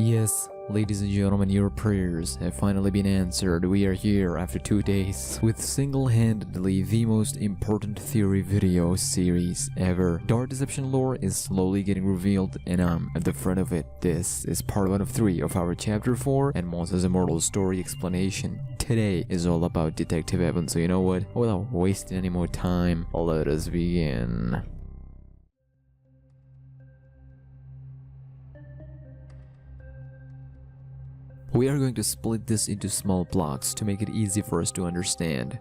Yes, ladies and gentlemen, your prayers have finally been answered. We are here after 2 days with single-handedly the most important theory video series ever. Dark Deception lore is slowly getting revealed and I'm at the front of it. This is part 1 of 3 of our chapter 4 and Monsters Immortal story explanation. Today is all about Detective Evan, so you know what? Without wasting any more time, let us begin. We are going to split this into small blocks to make it easy for us to understand.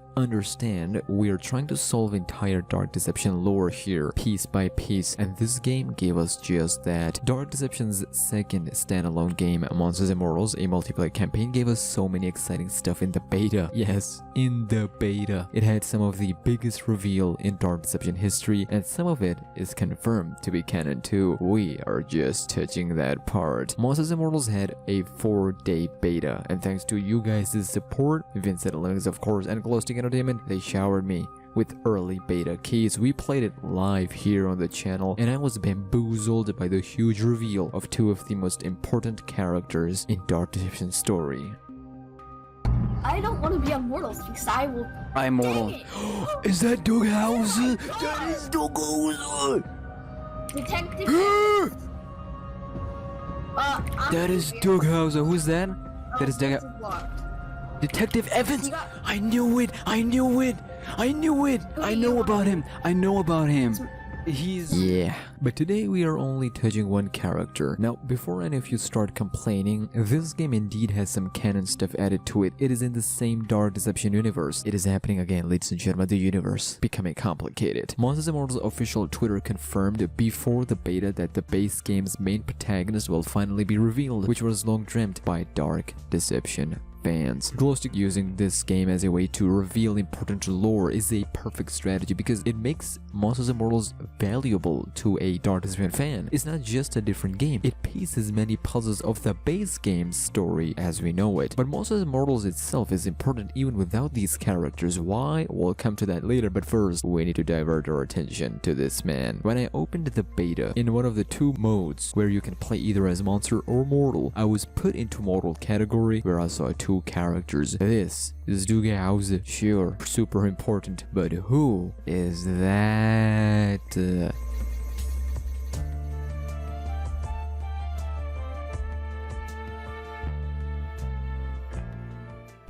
We are trying to solve entire Dark Deception lore here, piece by piece, and this game gave us just that. Dark Deception's second standalone game, Monsters Immortals, a multiplayer campaign, gave us so many exciting stuff in the beta. Yes, in the beta. It had some of the biggest reveal in Dark Deception history, and some of it is confirmed to be canon too. We are just touching that part. Monsters Immortals had a 4-day beta, and thanks to you guys' support, Vincent Linux of course, and Glowstick Entertainment, they showered me with early beta keys. We played it live here on the channel, and I was bamboozled by the huge reveal of 2 of the most important characters in Dark Deception's story. I don't want to be immortal because I will. I'm mortal. Is that Doug Hauser? That is Doug Hauser! Detective. That is Doug Hauser. Who's that? That is Doug. Detective Evans! I knew it! I knew it! I knew it! I know about him! I know about him! He's... Yeah. But today we are only touching one character. Now, before any of you start complaining, this game indeed has some canon stuff added to it. It is in the same Dark Deception universe. It is happening again, ladies and gentlemen, the universe becoming complicated. Monsters Immortal's official Twitter confirmed before the beta that the base game's main protagonist will finally be revealed, which was long dreamt by Dark Deception fans. Glowstick using this game as a way to reveal important lore is a perfect strategy because it makes Monsters Immortals valuable to a Dark Deception fan. It's not just a different game, it pieces many puzzles of the base game's story as we know it. But Monsters Immortals itself is important even without these characters. Why? We'll come to that later, but first we need to divert our attention to this man. When I opened the beta in one of the 2 modes where you can play either as monster or mortal, I was put into mortal category where I saw 2 characters. This is Doug Hauser, sure, super important, but who is that?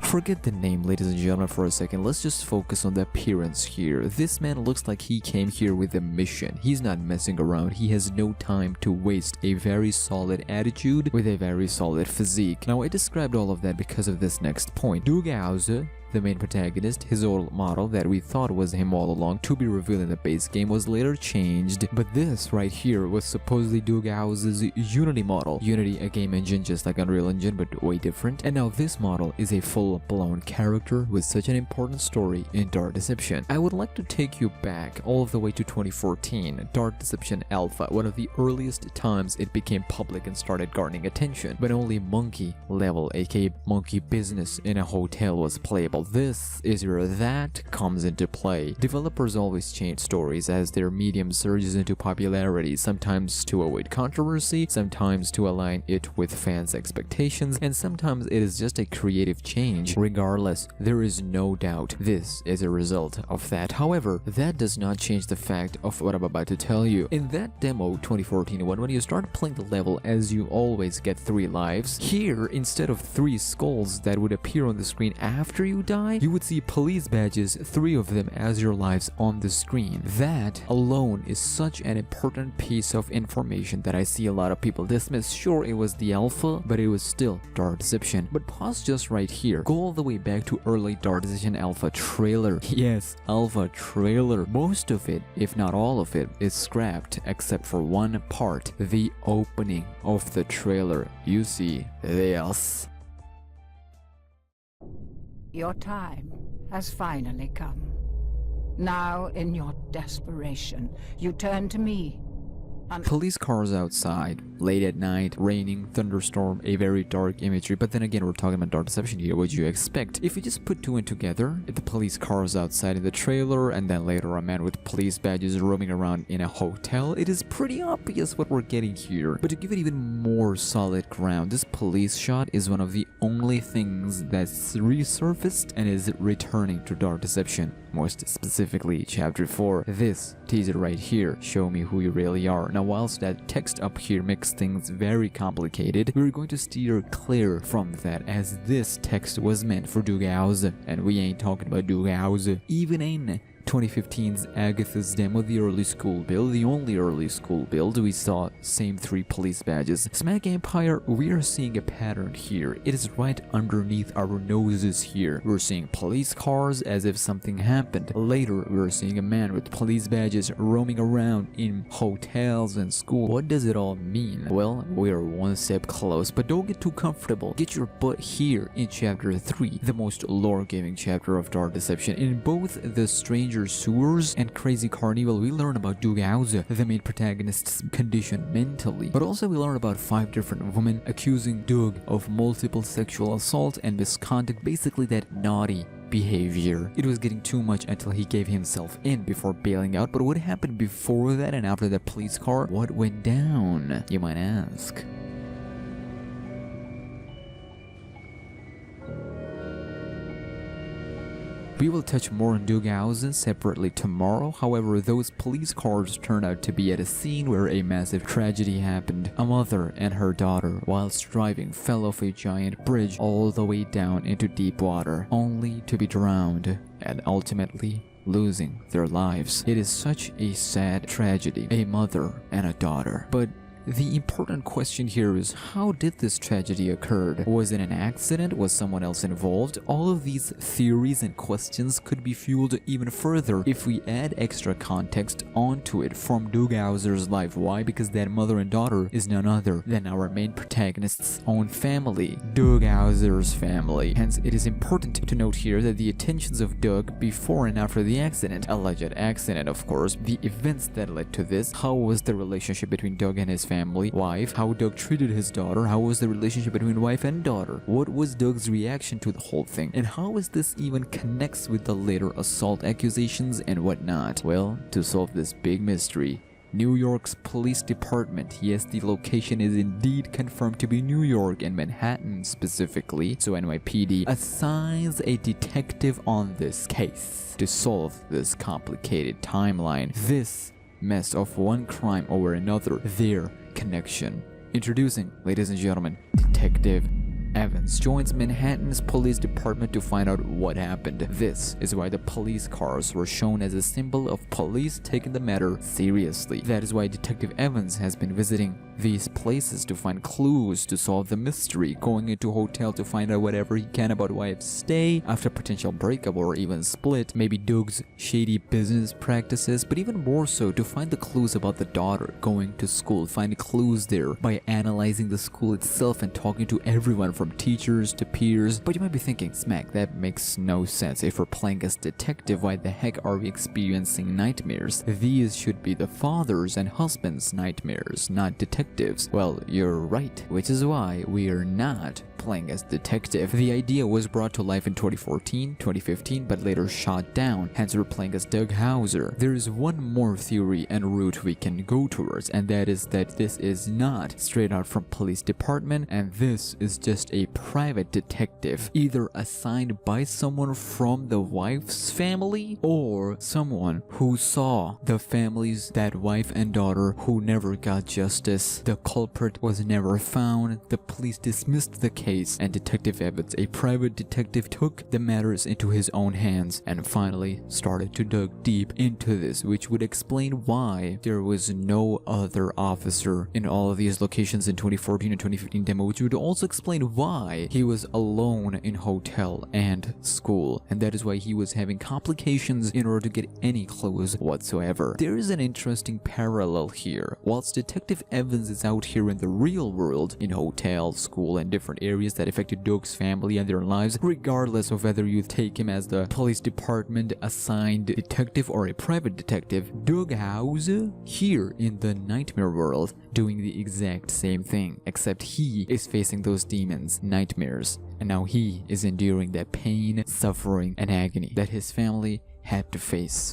Forget the name, ladies and gentlemen, for a second. Let's just focus on the appearance here. This man looks like he came here with a mission. He's not messing around. He has no time to waste. A very solid attitude with a very solid physique. Now, I described all of that because of this next point. Doug Hauser, the main protagonist, his old model that we thought was him all along to be revealed in the base game, was later changed, but this right here was supposedly Doug Hauser's Unity model. Unity, a game engine just like Unreal Engine but way different, and now this model is a full-blown character with such an important story in Dark Deception. I would like to take you back all the way to 2014, Dark Deception Alpha, one of the earliest times it became public and started garnering attention, but only monkey level, aka monkey business in a hotel, was playable. This is where that comes into play. Developers always change stories as their medium surges into popularity, sometimes to avoid controversy, sometimes to align it with fans' expectations, and sometimes it is just a creative change. Regardless, there is no doubt this is a result of that. However, that does not change the fact of what I'm about to tell you. In that demo 2014 one, when you start playing the level as you always get 3 lives, here instead of 3 skulls that would appear on the screen after you die, you would see police badges, 3 of them as your lives on the screen. That alone is such an important piece of information that I see a lot of people dismiss. Sure, it was the alpha, but it was still Dark Deception. But pause just right here. Go all the way back to early Dark Deception alpha trailer. Yes, alpha trailer. Most of it, if not all of it, is scrapped except for one part, the opening of the trailer. You see this. Your time has finally come. Now, in your desperation, you turn to me, Police cars outside, late at night, raining, thunderstorm, a very dark imagery. But then again, we're talking about dark deception here. What you expect? If you just put two and together, the police cars outside in the trailer, and then later a man with police badges roaming around in a hotel, it is pretty obvious what we're getting here. But to give it even more solid ground, this police shot is one of the only things that's resurfaced and is returning to dark deception. Most specifically, chapter 4. This teaser right here, show me who you really are. Now, whilst that text up here makes things very complicated, we're going to steer clear from that, as this text was meant for Dugause, and we ain't talking about Dugause. Even in 2015's Agatha's demo, the early school build, the only early school build, we saw same 3 police badges. SmackNPie, we are seeing a pattern here. It is right underneath our noses here. We're seeing police cars as if something happened. Later, we're seeing a man with police badges roaming around in hotels and school. What does it all mean? Well, we are one step close, but don't get too comfortable. Get your butt here in chapter 3, the most lore-giving chapter of Dark Deception. In both the Stranger Sewers and Crazy Carnival, we learn about Dugause, the main protagonist's condition mentally, but also we learn about 5 different women accusing Doug of multiple sexual assault and misconduct, basically that naughty behavior. It was getting too much until he gave himself in before bailing out. But what happened before that and after that police car? What went down, you might ask? We will touch more on Dugause separately tomorrow. However, those police cars turned out to be at a scene where a massive tragedy happened. A mother and her daughter, whilst driving, fell off a giant bridge all the way down into deep water, only to be drowned and ultimately losing their lives. It is such a sad tragedy, a mother and a daughter. But the important question here is, how did this tragedy occur? Was it an accident? Was someone else involved? All of these theories and questions could be fueled even further if we add extra context onto it from Dugause's life. Why? Because that mother and daughter is none other than our main protagonist's own family, Dugause's family. Hence, it is important to note here that the attentions of Doug before and after the accident, alleged accident of course, the events that led to this, how was the relationship between Doug and his family, wife, how Doug treated his daughter, how was the relationship between wife and daughter, what was Doug's reaction to the whole thing, and how is this even connects with the later assault accusations and whatnot. Well, to solve this big mystery, New York's police department, yes, the location is indeed confirmed to be New York and Manhattan specifically, so NYPD assigns a detective on this case to solve this complicated timeline, this mess of one crime over another, their connection. Introducing, ladies and gentlemen, Detective Evans joins Manhattan's police department to find out what happened. This is why the police cars were shown as a symbol of police taking the matter seriously. That is why Detective Evans has been visiting these places to find clues to solve the mystery, going into a hotel to find out whatever he can about wife's stay after potential breakup or even split, maybe Doug's shady business practices, but even more so to find the clues about the daughter going to school, find clues there by analyzing the school itself and talking to everyone from teachers to peers. But you might be thinking, Smack, that makes no sense. If we're playing as detective, why the heck are we experiencing nightmares? These should be the father's and husband's nightmares, not detectives. Well, you're right, which is why we are not playing as detective. The idea was brought to life in 2014, 2015, but later shot down, hence we're playing as Doug Hauser. There is one more theory and route we can go towards, and that is that this is not straight out from police department, and this is just a private detective, either assigned by someone from the wife's family or someone who saw the families, that wife and daughter, who never got justice. The culprit was never found, the police dismissed the case, and Detective Evans, a private detective, took the matters into his own hands and finally started to dig deep into this, which would explain why there was no other officer in all of these locations in 2014 and 2015 demo, which would also explain why he was alone in hotel and school, and that is why he was having complications in order to get any clues whatsoever. There is an interesting parallel here. Whilst Detective Evans is out here in the real world, in hotels, school, and different areas areas that affected Doug's family and their lives, regardless of whether you take him as the police department assigned detective or a private detective. Doug House here in the nightmare world doing the exact same thing, except he is facing those demons, nightmares, and now he is enduring that pain, suffering, and agony that his family had to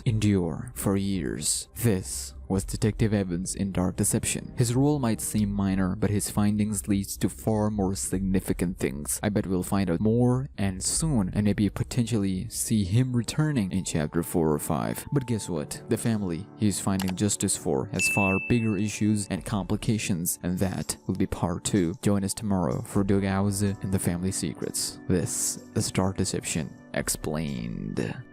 endure for years. This was Detective Evans in Dark Deception. His role might seem minor, but his findings leads to far more significant things. I bet we'll find out more and soon, and maybe potentially see him returning in chapter 4 or 5. But guess what? The family he's finding justice for has far bigger issues and complications, and that will be part 2. Join us tomorrow for Doug House and the Family Secrets. This is Dark Deception Explained.